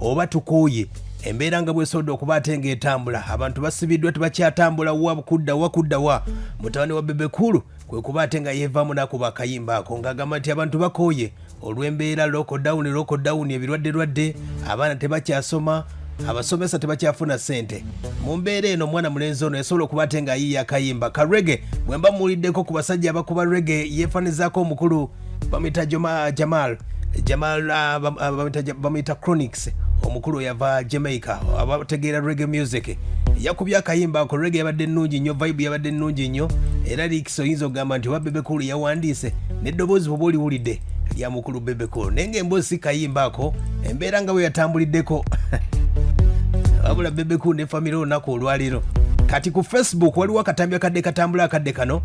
oba tukooye embeera nga bw'esobodde okuba ate ng'etambula abantu basibiddwa tebakyatambula wakudda mutabani wa Bebe Cool kwe kuba ate nga yeevaamu n'akuba akayimba ako ng'agamba nti abantu bakooye olw'embeera lockdown ebirwadde abaana tebakyasoma abasomesa tebakyafuna ssente mu mbeera eno omwana mulenzi ono yasobola okuba ate nga ayiiya akayimba ka reggae bwe mba muwuliddeko ku basajja abakuba reggae yeefanizaako omukulu bamuyita Jamal bamuyita Chronics omukulu yava Jamaica abategeera reggae music yakubye akayimba ako reggae yabadde nnungi nnyo vibe yabadde nnungi nnyo era lyrics oyinza okugamba nti wa Bebe Cool yawandiise n'eddoboozi bwe oliwulidde lya mukulu Bebe Cool naye ng'emboozi si kayimba ako embeera nga bwe yatambuliddeko wabula Bebe Cool ne famire olunaku olwaliro kati ku Facebook waliwo akatambi akadde katambula akadde kano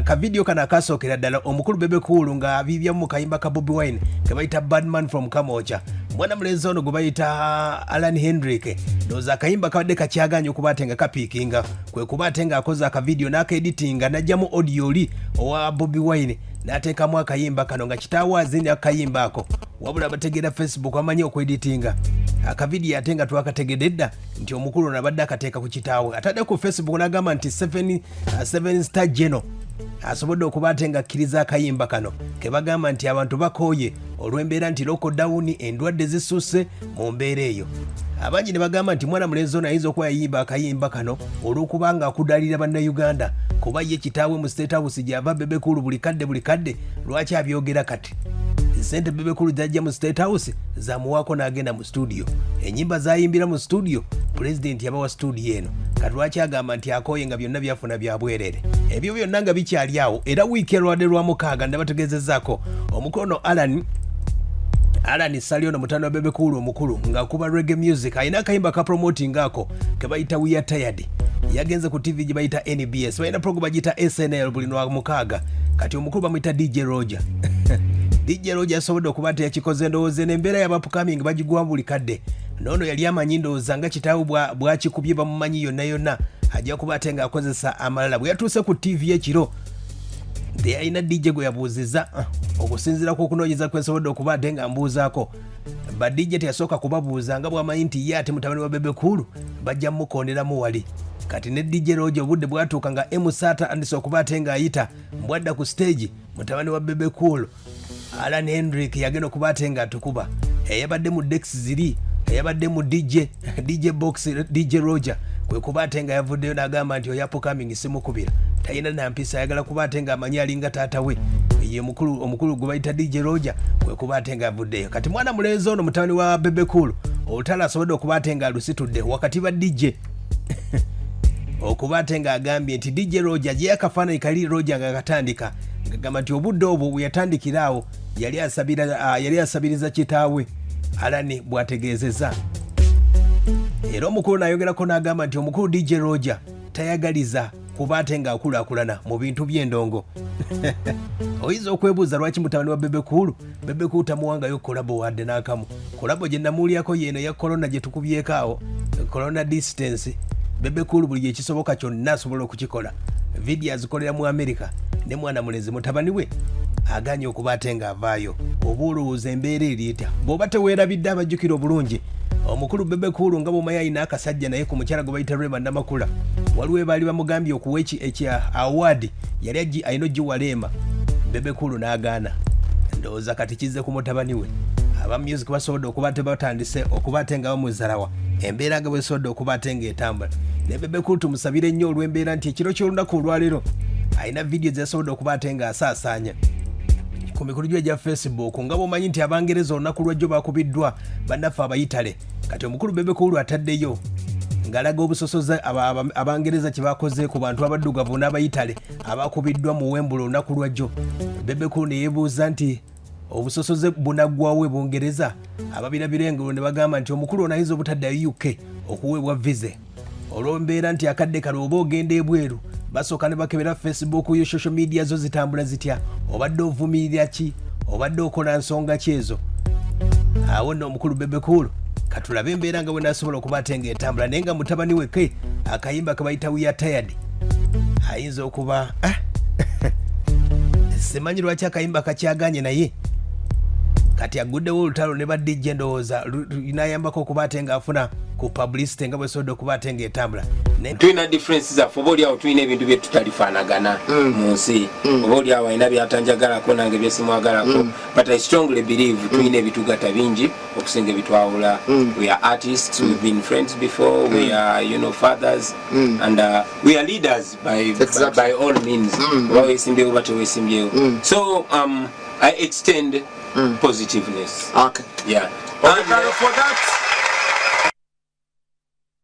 ka video kana akasookera ddala omukulu Bebe Cool nga abibyamu mu kayimba ka Bobi Wine ke bayita Bad Man from Kamocha mwana mulenzi ono gwe bayita Allan Hendrick ndowooza akayimba kabadde kakyaganya okuba ate nga kapiikinga kwe kuba ate nga akoze akavidiyo n'akaeditinga n'ajjamu audio li owa Bobi Wine n'ateekamu akayimba kano nga kitaawe azindi akayimba ako wabula bategeera Facebook amanyi okweditinga akavidiyo ate nga twakategedde dda nti omukulu ono abadde akateeka ku kitaawe atadde ku Facebook n'agamba nti 7 Star General asobodde okuba ate nga akkiriza akayimba kano ke bagamba nti abantu bakooye olw'embeera nti lockdown endwadde zisusse mu mbeera eyo abangi ne bagamba nti mwana mulenzi ono ayinza okuba yayimba akayimba kano olw'okuba nga akudaalira bannayuganda kuba ye kitaawe mu State House gy'ava Bebe Cool buli kadde lwaki abyogera kati sente Bebe Cool zajja mu State House zamuwaako n'agenda mu studio ennyimba zayimbira mu studio president yabawa studio eno kati lwaki agamba nti akooye nga byonna byafuna bya bwerere ebyo byonna nga bikyali awo era wiiki erwadde lwa mukaaga ndabategeezezzaako omukono Allan Saliono mutano wa Bebe Cool omukulu ng'akuba reggae music ayina akayimba ka promoting ako ke bayita We Are Tired yagenze ku TV gye bayita NBS bayina program bagiyita SNL buli lwa mukaaga kati omukulu bamuyita DJ Roja DJ Roja asobodde okuba ate yakikoze ndowooza n'embeera y'abapukaming bagigwa buli kadde noono yali amanyi ndowooza nga kitaawe bwakikubye bamumanyi yonna ajja kuba ate ng'akozesa amalala bwe yatuuse ku TV ekiro ayina DJ gwe yabuuziza okusinziira ku okunoonyeza kwesobodde okuba ate nga mbuuzaako ba DJ teyasooka kubabuuza nga bw'amanyi nti ye ate mutabani wa Bebe Cool bajja mukonderamu wali kati ne DJ Roja obudde bwatuuka nga emusata andise okuba ate ng'ayita mbwadda ku stage mutabani wa Bebe Cool Allan Hendrick yagenda okuba ate nga atukuba eyabadde mu Dex ziri eyabadde mu DJ Box DJ Roja kwe kuba ate nga yavuddeyo n'agamba nti oyapukaming simukubira tayina nampisa ayagala kuba ate nga amanyi alinga taata we ye omukulu gwe bayita DJ Roja kwe kuba ate nga avuddeyo kati mwana mulenzi ono mutabani wa Bebe Cool olutalo asobodde okuba ate nga alusitudde wakati ba DJ okuba ate nga agambye nti DJ Roja gye yakafaananyi kali Roja nga katandika ngagamba nti obudde obwo bwe yatandikiraawo yali asabiriza kitaawe Allan bw'ategeezezza era omukulu n'ayogerako n'agamba nti omukulu DJ Roja tayagaliza kuba ate nga akulaakulana mu bintu by'endongo oyinza okwebuuza lwaki mutabani wa Bebe Cool tamuwangayo kolabo wadde n'akamu kolabo gye namuulyako yeeno ya corona gye tukubyeko awo corona distance Bebe Cool buli gyekisoboka kyonna asobola okukikola vidiyo azikolera mu America ne mwana mulenzi mutabani we aganye okuba ate nga avaayo oba olowooza embeera eriita bw'oba teweerabidde abajjukira obulungi omukulu Bebe Cool nga bw'omanyi alina akasajja naye ku mukyala gwe bayita Rema Namakula waliwo ebaali bamugambye okuwa ekya award yali alina ogiwa Rema Bebe Cool n'agaana ndowooza kati kizze ku mutabani we aba music basobodde okuba ate batandise okuba ate nga bamuzalawa embeera nga bwesobodde okuba ate ng'etambula ne Bebe Cool tumusabire nnyo olw'embeera nti ekiro ky'olunaku olwaleero alina vidiyo zeyasobodde okuba ate ng'asaasaanya ku mikulu gye gya Facebook nga bw'omanyi nti abangereza olunaku lwajjo bakubiddwa bannaffe abayitale kati omukulu Bebe Cool ataddeyo ng'alaga obusosoze abangereza kye bakoze ku bantu abaddugavu n'abayitale abakubiddwa mu Wembley olunaku lwajjo Bebe Cool ne yeebuuza nti obusosoze bunaggwawo e Bungereza ababirabira engalo ne bagamba nti omukulu ono ayinza obutaddayo UK okuweebwa vize olw'embeera nti akadde kale oba ogenda ebweru basooka ne bakebera Facebook yo social media zo zitambula zitya obadde ovumirira ki obadde okola nsonga ki ezo awo nno omukulu Bebe Cool katulabe embeera nga bwe nasobola okuba ate ng'etambula naye nga mutabani weke akayimba ke bayita We Are Tired ayinza okuba simanyi lwaki akayimba kakyaganye naye kati aguddewo olutalo ne ba DJ ndowooza inayambako okuba ate ng'afuna ku publicity nga bwe soodde okuba ate ng'etambula. Tulina differences zaffe oba oliawo tulina ebintu bye tutalifaanagana mu nsi oba oliawo alina byatanjagalako nange byesimwagalako but I strongly believe tulina ebitugata bingi okusinga ebitwawula. We are artists, we've been friends before, we are fathers and we are leaders by all means. Oba weesimbyewo oba teweesimbyewo. So I extend positiveness. Okay. Yeah. And for that